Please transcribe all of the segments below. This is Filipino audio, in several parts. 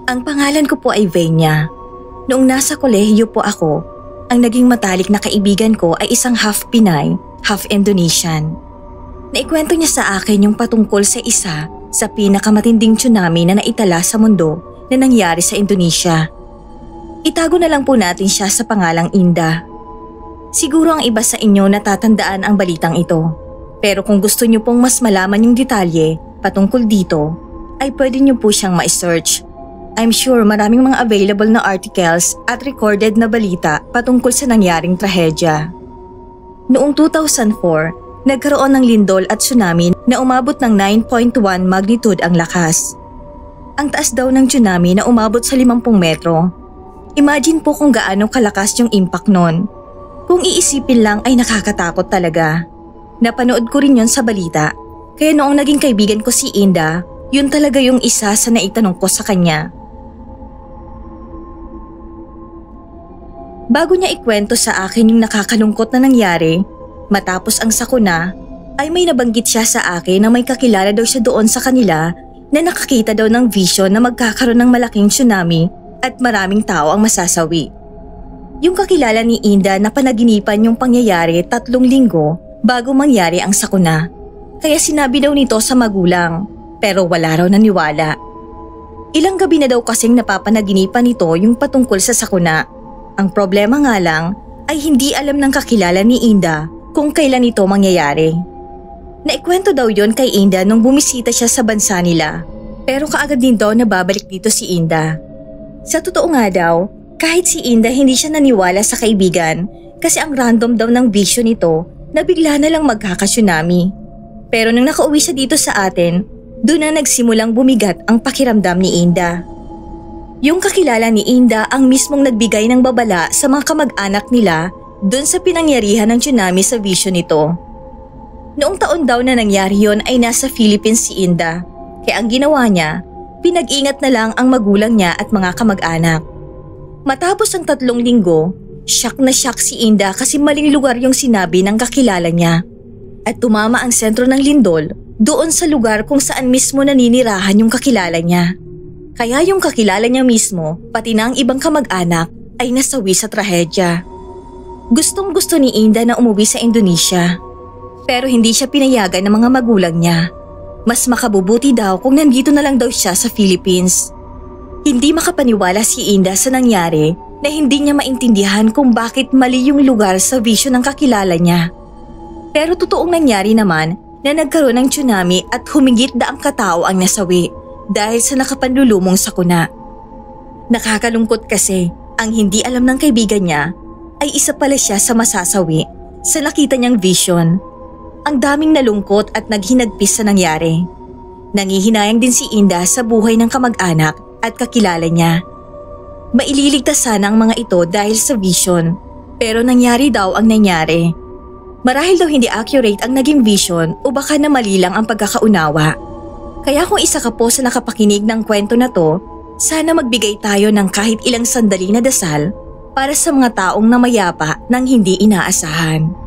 Ang pangalan ko po ay Venya. Noong nasa kolehiyo po ako, ang naging matalik na kaibigan ko ay isang half Pinay, half Indonesian. Naikwento niya sa akin yung patungkol sa isa sa pinakamatinding tsunami na naitala sa mundo na nangyari sa Indonesia. Itago na lang po natin siya sa pangalang Inda. Siguro ang iba sa inyo natatandaan ang balitang ito. Pero kung gusto niyo pong mas malaman yung detalye patungkol dito, ay pwede niyo po siyang ma-search. I'm sure maraming mga available na articles at recorded na balita patungkol sa nangyaring trahedya. Noong 2004, nagkaroon ng lindol at tsunami na umabot ng 9.1 magnitude ang lakas. Ang taas daw ng tsunami na umabot sa 50 metro. Imagine po kung gaano kalakas yung impact nun. Kung iisipin lang ay nakakatakot talaga. Napanood ko rin yon sa balita, kaya noong naging kaibigan ko si Inda, yun talaga yung isa sa naitanong ko sa kanya. Bago niya ikwento sa akin yung nakakalungkot na nangyari, matapos ang sakuna, ay may nabanggit siya sa akin na may kakilala daw siya doon sa kanila na nakakita daw ng vision na magkakaroon ng malaking tsunami at maraming tao ang masasawi. Yung kakilala ni Inda na panaginipan yung pangyayari 3 linggo bago mangyari ang sakuna. Kaya sinabi daw nito sa magulang, pero wala raw naniwala. Ilang gabi na daw kasing napapanaginipan nito yung patungkol sa sakuna. Ang problema nga lang ay hindi alam ng kakilala ni Inda kung kailan ito mangyayari. Naikwento daw yon kay Inda nung bumisita siya sa bansa nila, pero kaagad din daw nababalik dito si Inda. Sa totoo nga daw, kahit si Inda hindi siya naniwala sa kaibigan kasi ang random daw ng vision nito na bigla na lang magkaka-tsunami. Pero nang nakauwi siya dito sa atin, doon na nagsimulang bumigat ang pakiramdam ni Inda. Yung kakilala ni Inda ang mismong nagbigay ng babala sa mga kamag-anak nila doon sa pinangyarihan ng tsunami sa vision nito. Noong taon daw na nangyari yon ay nasa Philippines si Inda, kaya ang ginawa niya, pinag-ingat na lang ang magulang niya at mga kamag-anak. Matapos ang 3 linggo, shock na shock si Inda kasi maling lugar yung sinabi ng kakilala niya. At tumama ang sentro ng lindol doon sa lugar kung saan mismo naninirahan yung kakilala niya. Kaya yung kakilala niya mismo, pati na ang ibang kamag-anak, ay nasawi sa trahedya. Gustong-gusto ni Inda na umuwi sa Indonesia. Pero hindi siya pinayagan ng mga magulang niya. Mas makabubuti daw kung nandito na lang daw siya sa Philippines. Hindi makapaniwala si Inda sa nangyari na hindi niya maintindihan kung bakit mali yung lugar sa vision ng kakilala niya. Pero totoong nangyari naman na nagkaroon ng tsunami at humigit daang katao ang nasawi dahil sa nakapanlulumong sakuna. Nakakalungkot kasi ang hindi alam ng kaibigan niya ay isa pala siya sa masasawi sa nakita niyang vision. Ang daming nalungkot at naghinagpis sa nangyari. Nangihinayang din si Inda sa buhay ng kamag-anak at kakilala niya. Maililigtas sana ang mga ito dahil sa vision, pero nangyari daw ang nangyari. Marahil daw hindi accurate ang naging vision o baka na mali lang ang pagkakaunawa. Kaya kung isa ka po sa nakapakinig ng kwento na to, sana magbigay tayo ng kahit ilang sandali na dasal para sa mga taong namayapa ng hindi inaasahan.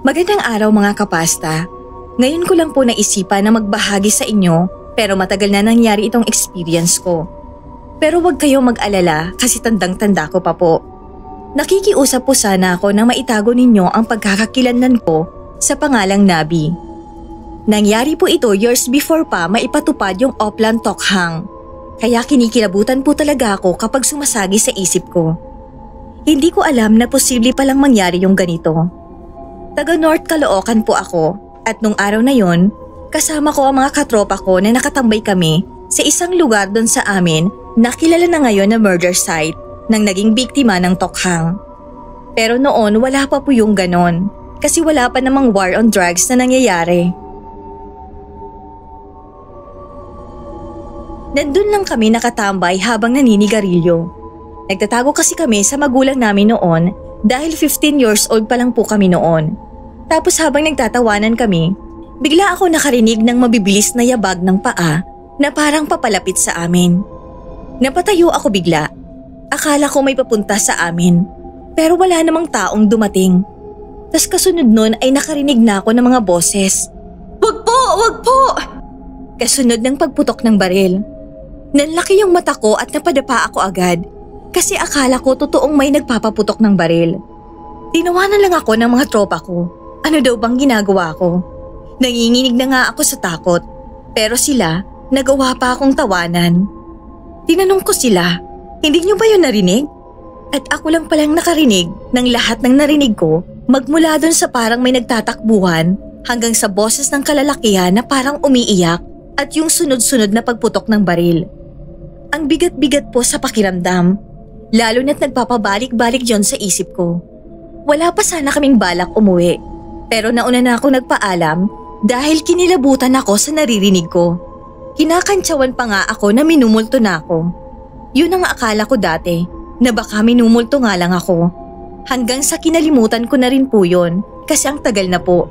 Magandang araw mga kapasta. Ngayon ko lang po naisipan na magbahagi sa inyo pero matagal na nangyari itong experience ko. Pero huwag kayong mag-alala kasi tandang-tanda ko pa po. Nakikiusap po sana ako na maitago ninyo ang pagkakakilanlan ko sa pangalang Nabi. Nangyari po ito years before pa maipatupad yung Oplan Tokhang. Kaya kinikilabutan po talaga ako kapag sumasagi sa isip ko. Hindi ko alam na posible palang mangyari yung ganito. Taga North Caloocan po ako at nung araw na yon, kasama ko ang mga katropa ko na nakatambay kami sa isang lugar doon sa amin na kilala na ngayon na murder site ng naging biktima ng Tokhang. Pero noon wala pa po yung ganon kasi wala pa namang war on drugs na nangyayari. Nandun lang kami nakatambay habang naninigarilyo. Nagtatago kasi kami sa magulang namin noon dahil 15 years old pa lang po kami noon. Tapos habang nagtatawanan kami, bigla ako nakarinig ng mabibilis na yabag ng paa na parang papalapit sa amin. Napatayo ako bigla. akala ko may papunta sa amin. Pero wala namang taong dumating. Tas kasunod nun ay nakarinig na ako ng mga boses. "Wag po! Wag po!" Kasunod ng pagputok ng baril. Nanlaki yung mata ko at napadapa ako agad kasi akala ko totoong may nagpapaputok ng baril. Tinawanan lang ako ng mga tropa ko. Ano daw bang ginagawa ko? Nanginginig na nga ako sa takot pero sila nagawa pa akong tawanan. Tinanong ko sila, "Hindi niyo ba yun narinig?" At ako lang palang nakarinig ng lahat ng narinig ko magmula doon sa parang may nagtatakbuhan hanggang sa boses ng kalalakihan na parang umiiyak at yung sunod-sunod na pagputok ng baril. Ang bigat-bigat po sa pakiramdam, lalo na't nagpapabalik-balik yon sa isip ko. Wala pa sana kaming balak umuwi, pero nauna na ako nagpaalam dahil kinilabutan ako sa naririnig ko. Kinakantsawan pa nga ako na minumulto na ako. Yun ang akala ko dati, na baka minumulto nga lang ako. Hanggang sa kinalimutan ko na rin po yun kasi ang tagal na po.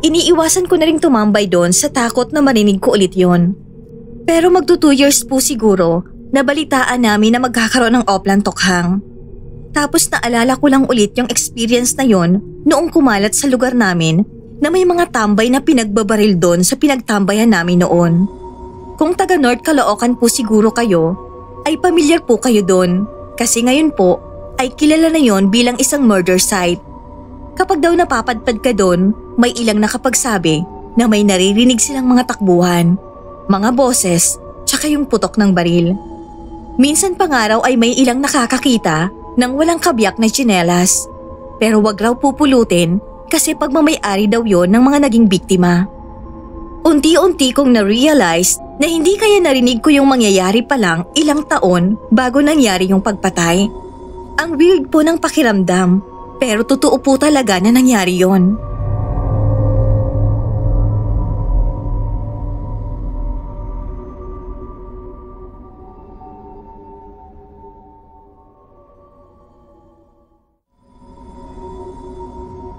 Iniiwasan ko na rin tumambay doon sa takot na marinig ko ulit yun. Pero magto 2 years po siguro, nabalitaan namin na magkakaroon ng Oplan Tokhang. Tapos naalala ko lang ulit yung experience na yon noong kumalat sa lugar namin na may mga tambay na pinagbabaril doon sa pinagtambayan namin noon. Kung taga North Caloocan po siguro kayo, ay pamilyar po kayo doon kasi ngayon po ay kilala na yon bilang isang murder site. Kapag daw napapadpad ka doon, may ilang nakapagsabi na may naririnig silang mga takbuhan, mga boses, tsaka yung putok ng baril. Minsan pa nga raw ay may ilang nakakakita ng walang kabiyak na tsinelas. Pero wag raw pupulutin kasi pagmamay-ari daw yon ng mga naging biktima. Unti-unti kong na-realize na hindi kaya narinig ko yung mangyayari pa lang ilang taon bago nangyari yung pagpatay. Ang weird po ng pakiramdam, pero totoo po talaga na nangyari yon.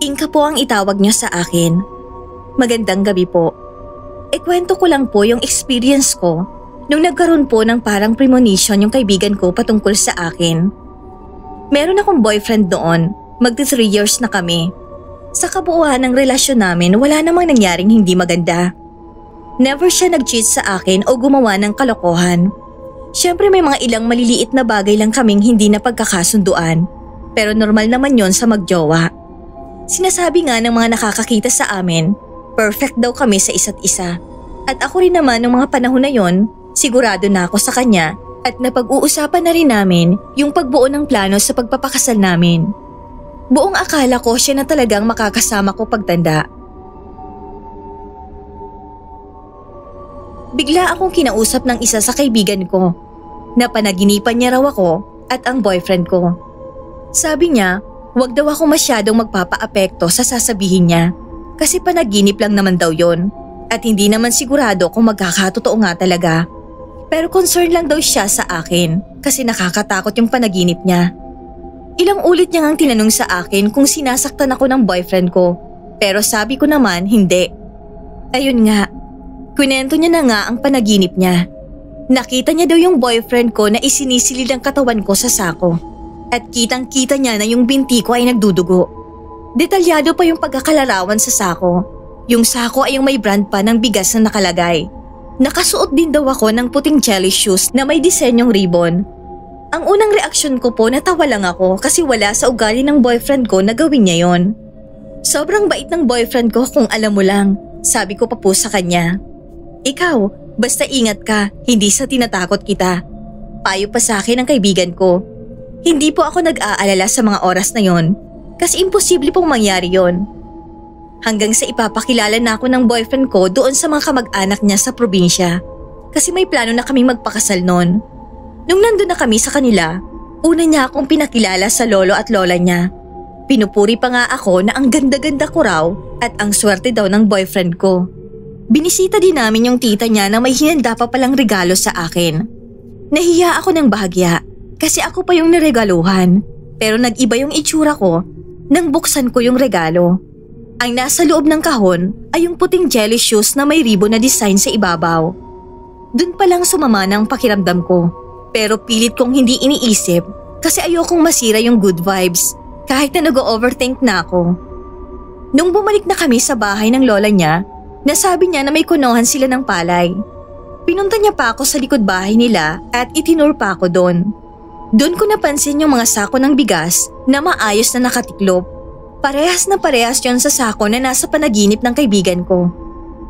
Inka po ang itawag niyo sa akin. Magandang gabi po. Kwento ko lang po yung experience ko nung nagkaroon po ng parang premonition yung kaibigan ko patungkol sa akin. Meron akong boyfriend noon, magti 3 years na kami. Sa kabuuan ng relasyon namin, wala namang nangyaring hindi maganda. Never siya nag-cheat sa akin o gumawa ng kalokohan. Siyempre may mga ilang maliliit na bagay lang kaming hindi na pagkakasunduan, pero normal naman yon sa magjowa. Sinasabi nga ng mga nakakakita sa amin, perfect daw kami sa isa't isa. At ako rin naman ng mga panahon na yon, sigurado na ako sa kanya at napag-uusapan na rin namin yung pagbuo ng plano sa pagpapakasal namin. Buong akala ko siya na talagang makakasama ko pagtanda. Bigla akong kinausap ng isa sa kaibigan ko. Napanaginipan niya raw ako at ang boyfriend ko. Sabi niya, wag daw ako masyadong magpapaapekto sa sasabihin niya kasi panaginip lang naman daw yon at hindi naman sigurado kung magkakatotoo nga talaga. Pero concern lang daw siya sa akin kasi nakakatakot yung panaginip niya. Ilang ulit niya ngang tinanong sa akin kung sinasaktan ako ng boyfriend ko pero sabi ko naman hindi. Ayun nga, kwento niya na nga ang panaginip niya. Nakita niya daw yung boyfriend ko na isinisilid ang katawan ko sa sako. At kitang-kita niya na yung binti ko ay nagdudugo. Detalyado pa yung pagkakalarawan sa sako. Yung sako ay yung may brand pa ng bigas na nakalagay. Nakasuot din daw ako ng puting jelly shoes na may disenyong ribbon. Ang unang reaksyon ko po natawa lang ako kasi wala sa ugali ng boyfriend ko na gawin niya yon. Sobrang bait ng boyfriend ko kung alam mo lang, sabi ko pa po sa kanya. Ikaw, basta ingat ka, hindi sa tinatakot kita. Payo pa sa akin ng kaibigan ko. Hindi po ako nag-aalala sa mga oras na yon kasi imposible pong mangyari yon. Hanggang sa ipapakilala na ako ng boyfriend ko doon sa mga kamag-anak niya sa probinsya kasi may plano na kaming magpakasal noon. Nung nandun na kami sa kanila, una niya akong pinakilala sa lolo at lola niya. Pinupuri pa nga ako na ang ganda-ganda ko raw at ang swerte daw ng boyfriend ko. Binisita din namin yung tita niya na may hinanda pa palang regalo sa akin. Nahiya ako ng bahagya kasi ako pa yung niregaluhan pero nag-iba yung itsura ko nang buksan ko yung regalo. Ang nasa loob ng kahon ay yung puting jelly shoes na may ribbon na design sa ibabaw. Doon pa lang sumama ng pakiramdam ko pero pilit kong hindi iniisip Kasi ayokong masira yung good vibes kahit na nag-overthink na ako. Nung bumalik na kami sa bahay ng lola niya, nasabi niya na may kunuhan sila ng palay. Pinunta niya pa ako sa likod bahay nila at itinur pa ako doon. Doon ko napansin yung mga sako ng bigas na maayos na nakatiklop. Parehas na parehas yon sa sako na nasa panaginip ng kaibigan ko.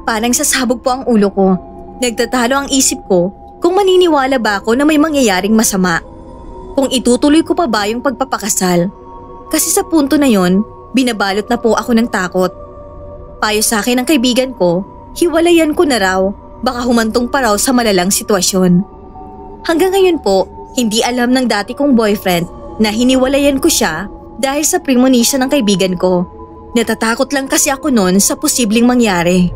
Parang sasabog po ang ulo ko. Nagtatalo ang isip ko kung maniniwala ba ako na may mangyayaring masama. Kung itutuloy ko pa ba yung pagpapakasal. Kasi sa punto na yon, binabalot na po ako ng takot. Payo sa akin ng kaibigan ko, hiwalayan ko na raw, baka humantong pa raw sa malalang sitwasyon. Hanggang ngayon po, hindi alam ng dati kong boyfriend na hiniwalayan ko siya dahil sa premonition ng kaibigan ko. Natatakot lang kasi ako noon sa posibleng mangyari.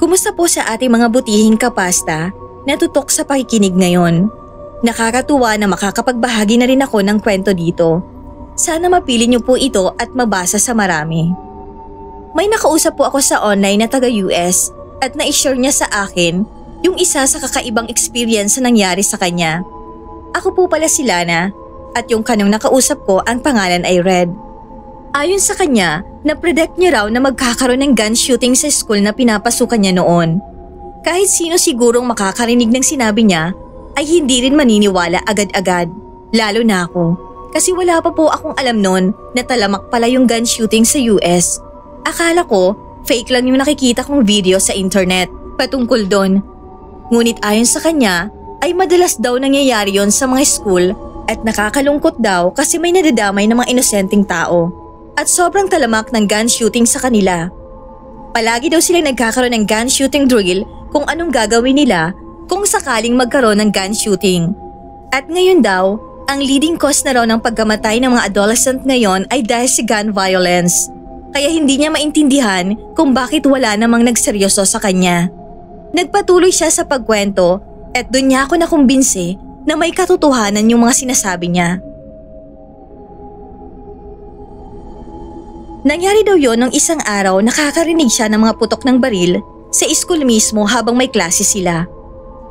Kumusta po sa ating mga butihing kapasta na tutok sa pakikinig ngayon? Nakakatuwa na makakapagbahagi na rin ako ng kwento dito. Sana mapili niyo po ito at mabasa sa marami. May nakausap po ako sa online na taga-US at na-share niya sa akin yung isa sa kakaibang experience na nangyari sa kanya. Ako po pala si Lana at yung kanong nakausap ko ang pangalan ay Red. Ayon sa kanya, na-predict niya raw na magkakaroon ng gun shooting sa school na pinapasukan niya noon. Kahit sino sigurong makakarinig ng sinabi niya ay hindi rin maniniwala agad-agad, lalo na ako. Kasi wala pa po akong alam noon na talamak pala yung gun shooting sa US. Akala ko, fake lang yung nakikita kong video sa internet patungkol doon. Ngunit ayon sa kanya, ay madalas daw nangyayari yon sa mga school at nakakalungkot daw kasi may nadadamay ng mga inosenteng tao. At sobrang talamak ng gun shooting sa kanila. Palagi daw silang nagkakaroon ng gun shooting drill kung anong gagawin nila kung sakaling magkaroon ng gun shooting. At ngayon daw, ang leading cause na raw ng pagkamatay ng mga adolescent ngayon ay dahil sa gun violence. Kaya hindi niya maintindihan kung bakit wala namang nagseryoso sa kanya. Nagpatuloy siya sa pagkwento at doon niya ako nakumbinsi na may katotohanan yung mga sinasabi niya. Nangyari daw yon nung isang araw nakakarinig siya ng mga putok ng baril sa school mismo habang may klase sila.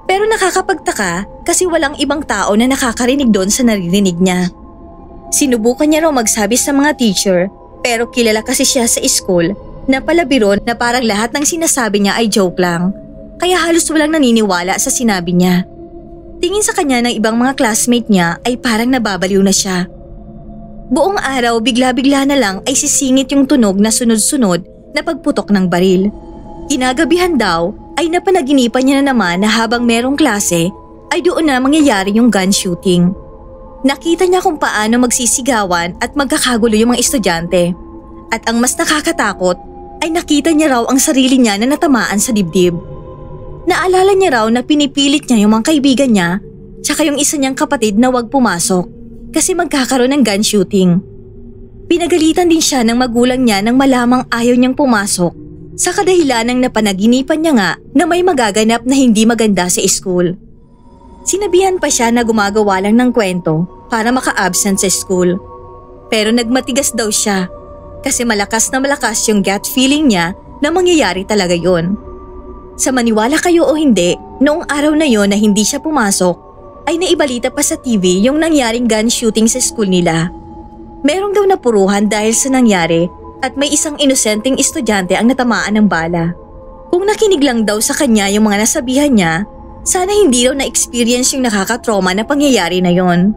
Pero nakakapagtaka kasi walang ibang tao na nakakarinig doon sa naririnig niya. Sinubukan niya raw magsabi sa mga teacher pero kilala kasi siya sa school na palabiro na parang lahat ng sinasabi niya ay joke lang. Kaya halos walang naniniwala sa sinabi niya. Tingin sa kanya ng ibang mga classmate niya ay parang nababaliw na siya. Buong araw bigla-bigla na lang ay sisingit yung tunog na sunod-sunod na pagputok ng baril. Kinagabihan daw ay napanaginipan niya na naman na habang merong klase ay doon na mangyayari yung gun shooting. Nakita niya kung paano magsisigawan at magkakagulo yung mga estudyante. At ang mas nakakatakot ay nakita niya raw ang sarili niya na natamaan sa dibdib. Naalala niya raw na pinipilit niya yung mga kaibigan niya tsaka yung isa niyang kapatid na wag pumasok. Kasi magkakaroon ng gun shooting. Pinagalitan din siya ng magulang niya nang malamang ayaw niyang pumasok sa kadahilan ng napanaginipan niya nga na may magaganap na hindi maganda sa school. Sinabihan pa siya na gumagawa lang ng kwento para maka-absent sa school. Pero nagmatigas daw siya kasi malakas na malakas yung gut feeling niya na mangyayari talaga yon. Sa maniwala kayo o hindi, noong araw na yon na hindi siya pumasok, ay naibalita pa sa TV yung nangyaring gun shooting sa school nila. Merong daw napuruhan dahil sa nangyari at may isang inosenteng estudyante ang natamaan ng bala. Kung nakinig lang daw sa kanya yung mga nasabihan niya, sana hindi daw na-experience yung nakakatrauma na pangyayari na yon.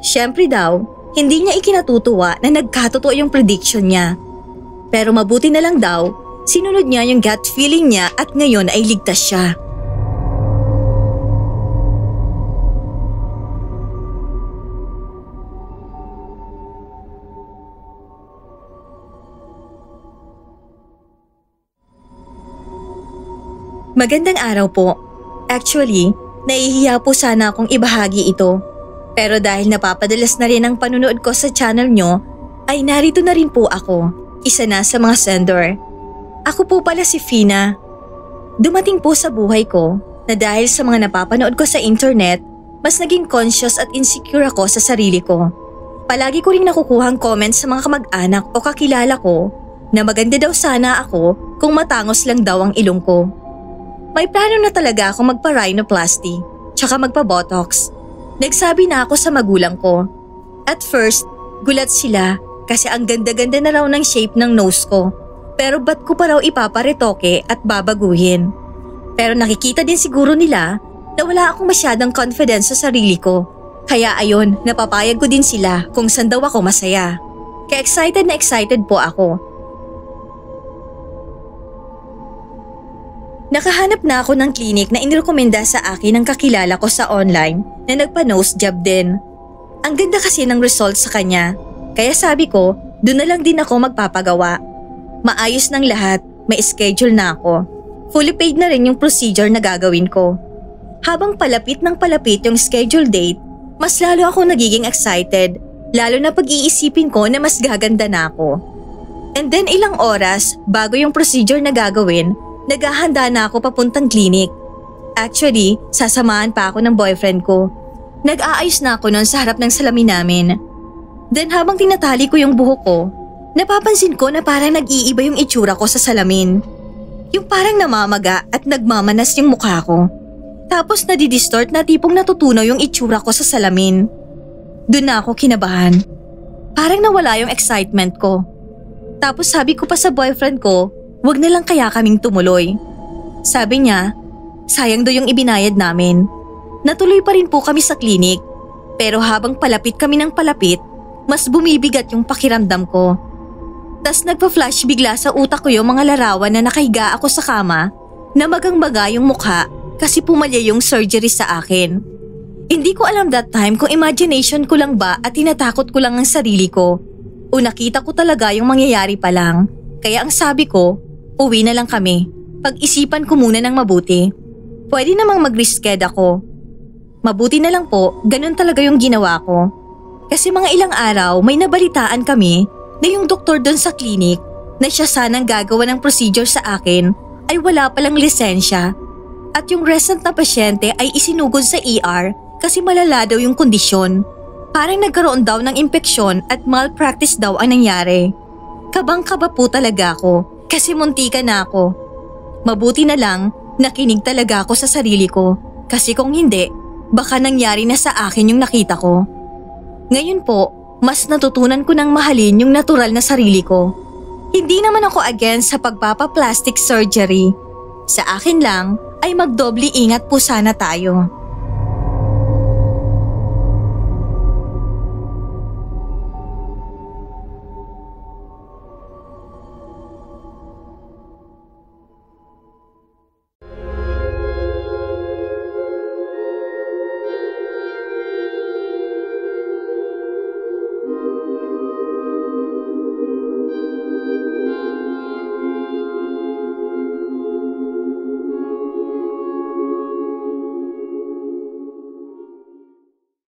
Siyempre daw, hindi niya ikinatutuwa na nagkatotoo yung prediction niya. Pero mabuti na lang daw, sinunod niya yung gut feeling niya at ngayon ay ligtas siya. Magandang araw po. Actually, nahihiya po sana akong ibahagi ito. Pero dahil napapadalas na rin ang panunood ko sa channel nyo, ay narito na rin po ako, isa na sa mga sender. Ako po pala si Fina. Dumating po sa buhay ko na dahil sa mga napapanood ko sa internet, mas naging conscious at insecure ako sa sarili ko. Palagi ko ring nakukuhang comments sa mga kamag-anak o kakilala ko na maganda daw sana ako kung matangos lang daw ang ilong ko. May plano na talaga akong magpa-rhinoplasty tsaka magpa-botox. Nagsabi na ako sa magulang ko. At first, gulat sila kasi ang ganda-ganda na raw ng shape ng nose ko. Pero ba't ko pa raw ipaparetoke at babaguhin? Pero nakikita din siguro nila na wala akong masyadong confidence sa sarili ko. Kaya ayun, napapayag ko din sila kung saan daw ako masaya. Kaya excited na excited po ako. Nakahanap na ako ng clinic na inirekomenda sa akin ng kakilala ko sa online na nagpa-nose job din. Ang ganda kasi ng results sa kanya. Kaya sabi ko, doon na lang din ako magpapagawa. Maayos ng lahat, may schedule na ako. Fully paid na rin yung procedure na gagawin ko. Habang palapit ng palapit yung schedule date, mas lalo ako nagiging excited, lalo na pag-iisipin ko na mas gaganda na ako. And then ilang oras bago yung procedure na gagawin, naghahanda na ako papuntang clinic. Actually, sasamahan pa ako ng boyfriend ko. Nag-aayos na ako noon sa harap ng salamin namin. Then habang tinatali ko yung buhok ko, napapansin ko na parang nag-iiba yung itsura ko sa salamin. Yung parang namamaga at nagmamanas yung mukha ko. Tapos nadidistort na tipong natutunaw yung itsura ko sa salamin. Doon na ako kinabahan. Parang nawala yung excitement ko. Tapos sabi ko pa sa boyfriend ko, wag na lang kaya kaming tumuloy. Sabi niya, sayang daw yung ibinayad namin. Natuloy pa rin po kami sa klinik. Pero habang palapit kami ng palapit, mas bumibigat yung pakiramdam ko. Tas nagpa-flash bigla sa utak ko yung mga larawan na nakahiga ako sa kama na magang-baga yung mukha kasi pumalya yung surgery sa akin. Hindi ko alam that time kung imagination ko lang ba at tinatakot ko lang ang sarili ko o nakita ko talaga yung mangyayari pa lang. Kaya ang sabi ko, uwi na lang kami. Pag-isipan ko muna ng mabuti. Pwede namang mag-resched ako. Mabuti na lang po, ganun talaga yung ginawa ko. Kasi mga ilang araw may nabalitaan kami na yung doktor doon sa clinic na siya sanang gagawa ng procedure sa akin ay wala palang lisensya. At yung recent na pasyente ay isinugod sa ER kasi malala daw yung kondisyon. Parang nagkaroon daw ng impeksyon at malpractice daw ang nangyari. Kabang-kaba po talaga ako kasi muntika na ako. Mabuti na lang nakinig talaga ako sa sarili ko kasi kung hindi, baka nangyari na sa akin yung nakita ko. Ngayon po, mas natutunan ko ng mahalin yung natural na sarili ko. Hindi naman ako against sa pagpapa-plastic surgery. Sa akin lang, ay magdoble ingat po sana tayo.